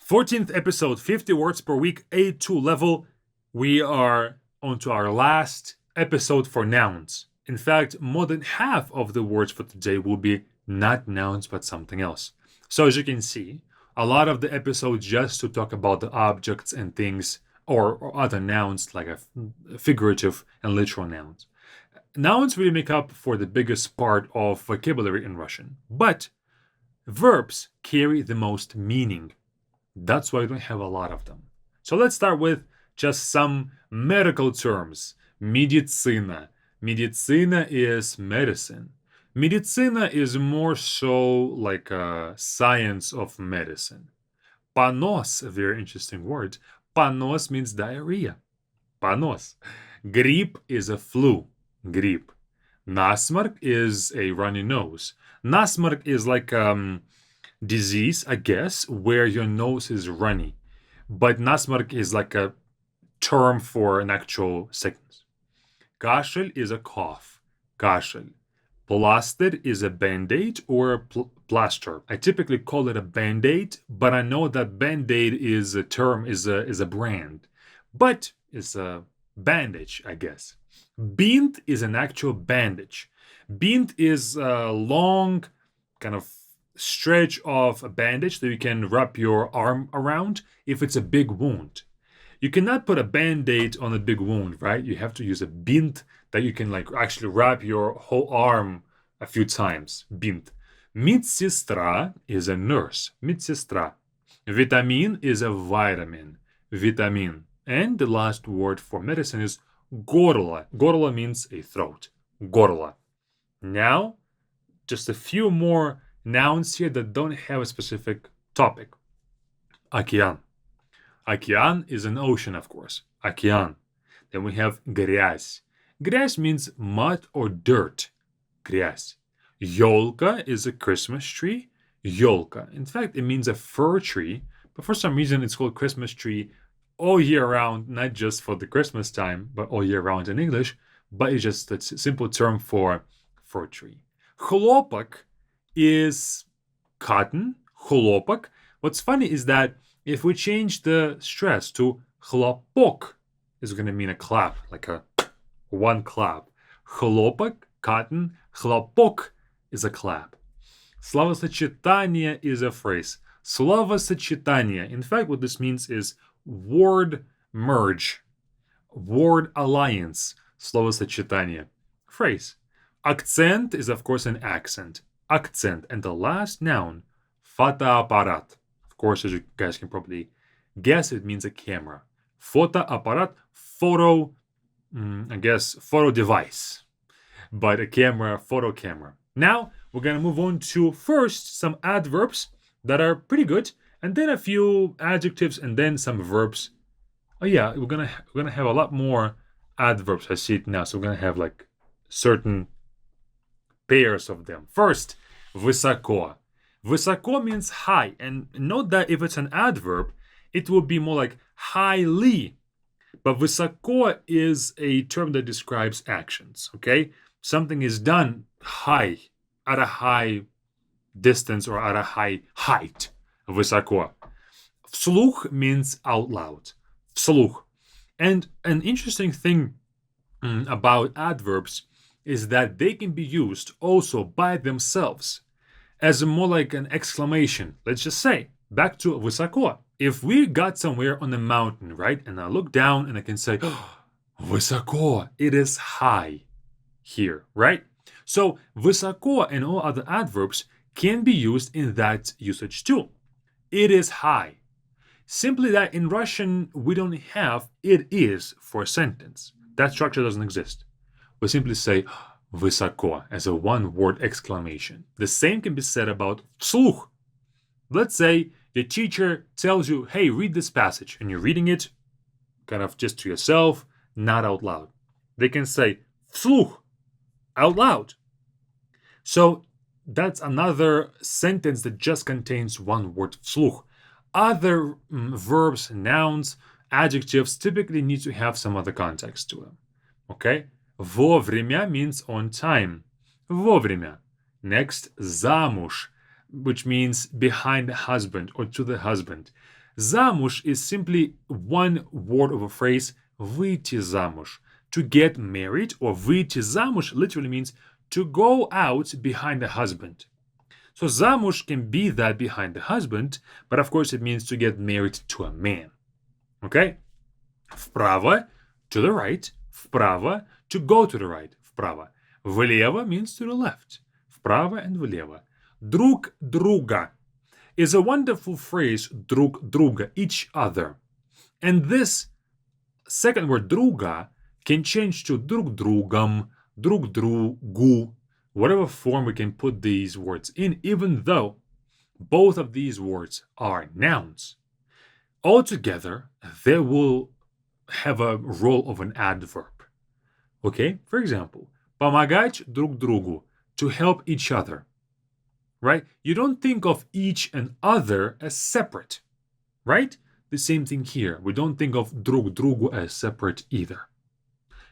14th episode, 50 words per week, A2 level. We are on to our last episode for nouns. In fact, more than half of the words for today will be not nouns but something else. So as you can see, a lot of the episode just to talk about the objects and things or other nouns like figurative and literal nouns. Nouns really make up for the biggest part of vocabulary in Russian, but verbs carry the most meaning. That's why we don't have a lot of them. So let's start with just some medical terms. Medicina. Medicina is medicine. Medicina is more so like a science of medicine. Panos, a very interesting word. Panos means diarrhea. Panos. Grip is a flu. Grip. Nasmark is a runny nose. Nasmark is like disease, I guess, where your nose is runny. But nasmark is like a term for an actual sickness. Кашель is a cough. Кашель. Plaster is a band-aid or a plaster. I typically call it a band-aid, but I know that band-aid is a term, is a brand. But it's a bandage, I guess. Bint is an actual bandage. Bint is a long kind of stretch of a bandage that you can wrap your arm around if it's a big wound. You cannot put a band-aid on a big wound, right? You have to use a bint that you can like actually wrap your whole arm a few times. Bint. Медсестра is a nurse. Медсестра. Vitamin is a vitamin. Vitamin. And the last word for medicine is горло. Горло means a throat. Горло. Now, just a few more nouns here that don't have a specific topic. Океан. Океан is an ocean, of course. Океан. Then we have грязь. Грязь means mud or dirt. Грязь. Ёлка is a Christmas tree. Ёлка. In fact, it means a fir tree, but for some reason it's called Christmas tree all year round, not just for the Christmas time, but all year round in English. But it's just a simple term for fir tree. Хлопок is cotton. Хлопок. What's funny is that if we change the stress to хлопок, it's going to mean a clap, like a one clap. Хлопок, cotton. Хлопок is a clap. Словосочетание is a phrase. Словосочетание. In fact, what this means is word merge, word alliance. Словосочетание. Phrase. Акцент is, of course, an accent. Акцент. And the last noun, фотоаппарат. Of course, as you guys can probably guess, it means a camera. Фотоаппарат, photo, I guess, photo device. But a camera, photo camera. Now, we're going to move on to first some adverbs that are pretty good, and then a few adjectives, and then some verbs. Oh yeah, we're gonna have a lot more adverbs. I see it now. So we're gonna have like certain pairs of them. First, высоко. Высоко means high, and note that if it's an adverb, it will be more like highly. But высоко is a term that describes actions, okay? Something is done high, at a high distance or at a high height. Высоко. Вслух means out loud. Вслух. And an interesting thing about adverbs is that they can be used also by themselves as more like an exclamation. Let's just say, back to высоко. If we got somewhere on a mountain, right, and I look down and I can say, высоко, it is high here, right? So высоко and all other adverbs can be used in that usage too. It is high. Simply that in Russian, we don't have it is for a sentence. That structure doesn't exist. We simply say высоко as a one-word exclamation. The same can be said about вслух. Let's say the teacher tells you, hey, read this passage, and you're reading it kind of just to yourself, not out loud. They can say вслух, out loud. So that's another sentence that just contains one word, вслух. Other verbs, nouns, adjectives typically need to have some other context to them. Okay? Вовремя means on time. Вовремя. Next, замуж, which means behind the husband or to the husband. Замуж is simply one word of a phrase, выйти замуж, to get married, or выйти замуж literally means to go out behind a husband. So замуж can be that behind the husband, but of course it means to get married to a man. Okay? Вправо, to the right. Вправо, to go to the right. Вправо. Влево means to the left. Вправо and влево. Друг друга is a wonderful phrase, друг друга, each other. And this second word, друга, can change to друг другом, друг другу, whatever form we can put these words in, even though both of these words are nouns. Altogether, they will have a role of an adverb. Okay? For example, помогать друг другу, to help each other. Right? You don't think of each and other as separate. Right? The same thing here. We don't think of друг другу as separate either.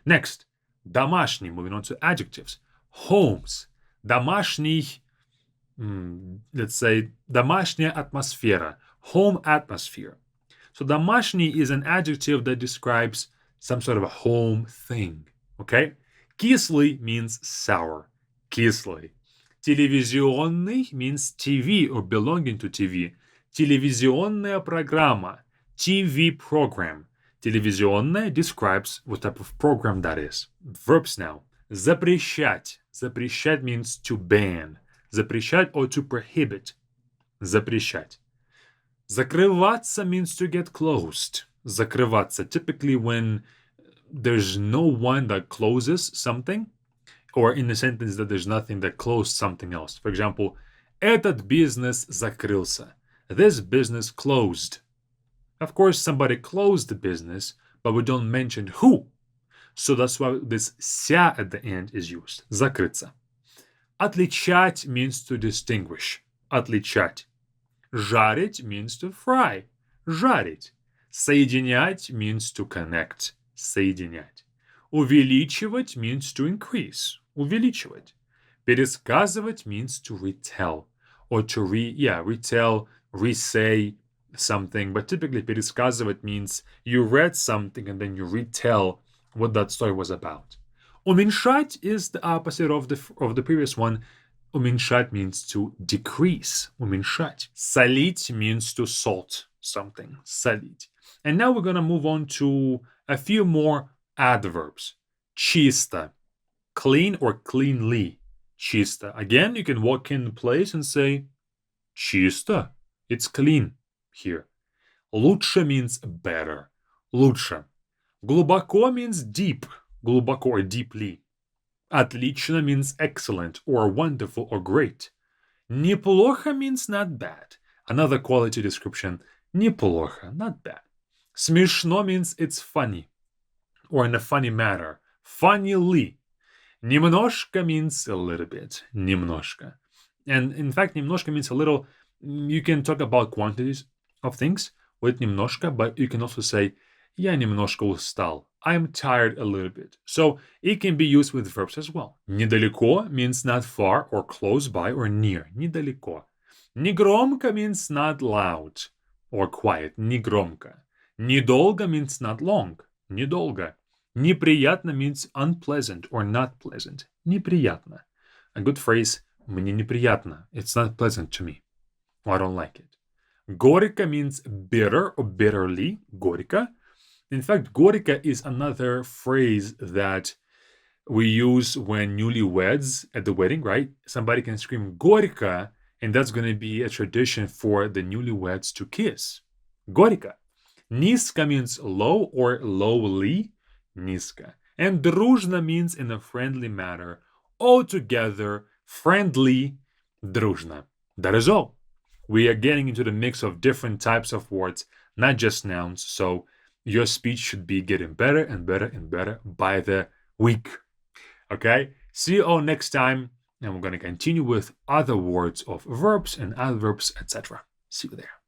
Next, домашний, moving on to adjectives. Homes. Домашний, let's say, домашняя атмосфера. Home atmosphere. So домашний is an adjective that describes some sort of a home thing. Okay? Кислый means sour. Кислый. Телевизионный means TV or belonging to TV. Телевизионная программа. TV program. Телевизионная describes what type of program that is. Verbs now. Запрещать. Запрещать means to ban. Запрещать or to prohibit. Запрещать. Закрываться means to get closed. Закрываться, typically when there's no one that closes something, or in a sentence that there's nothing that closed something else. For example, этот бизнес закрылся. This business closed. Of course, somebody closed the business, but we don't mention who. So that's why this ся at the end is used. Закрыться. Отличать means to distinguish. Отличать. Жарить means to fry. Жарить. Соединять means to connect. Соединять. Увеличивать means to increase. Увеличивать. Пересказывать means to retell. Or to retell, re-say something. But typically пересказывать means you read something and then you retell what that story was about. Уменьшать is the opposite of the previous one. Уменьшать means to decrease. Уменьшать. Солить means to salt something. Солить. And now we're going to move on to a few more adverbs. Чисто. Clean or cleanly. Чисто. Again, you can walk in place and say чисто. It's clean here. Лучше means better. Лучше. Глубоко means deep. Глубоко or deeply. Отлично means excellent or wonderful or great. Неплохо means not bad. Another quality description. Неплохо, not bad. Смешно means it's funny or in a funny manner. Funnily. Немножко means a little bit. Немножко. And in fact, немножко means a little. You can talk about quantities of things with немножко, but you can also say я немножко устал. I'm tired a little bit. So it can be used with verbs as well. Недалеко means not far or close by or near. Недалеко. Негромко means not loud or quiet. Негромко. Недолго means not long. Недолго. Неприятно means unpleasant or not pleasant. Неприятно. A good phrase. Мне неприятно. It's not pleasant to me. I don't like it. Горько means bitter or bitterly. Горько. In fact, горько is another phrase that we use when newlyweds at the wedding, right? Somebody can scream горько, and that's going to be a tradition for the newlyweds to kiss. Горько. Низко means low or lowly. Низко. And дружно means in a friendly manner. Altogether, friendly, дружно. That is all. We are getting into the mix of different types of words, not just nouns. So your speech should be getting better and better and better by the week. Okay? See you all next time. And we're going to continue with other words of verbs and adverbs, etc. See you there.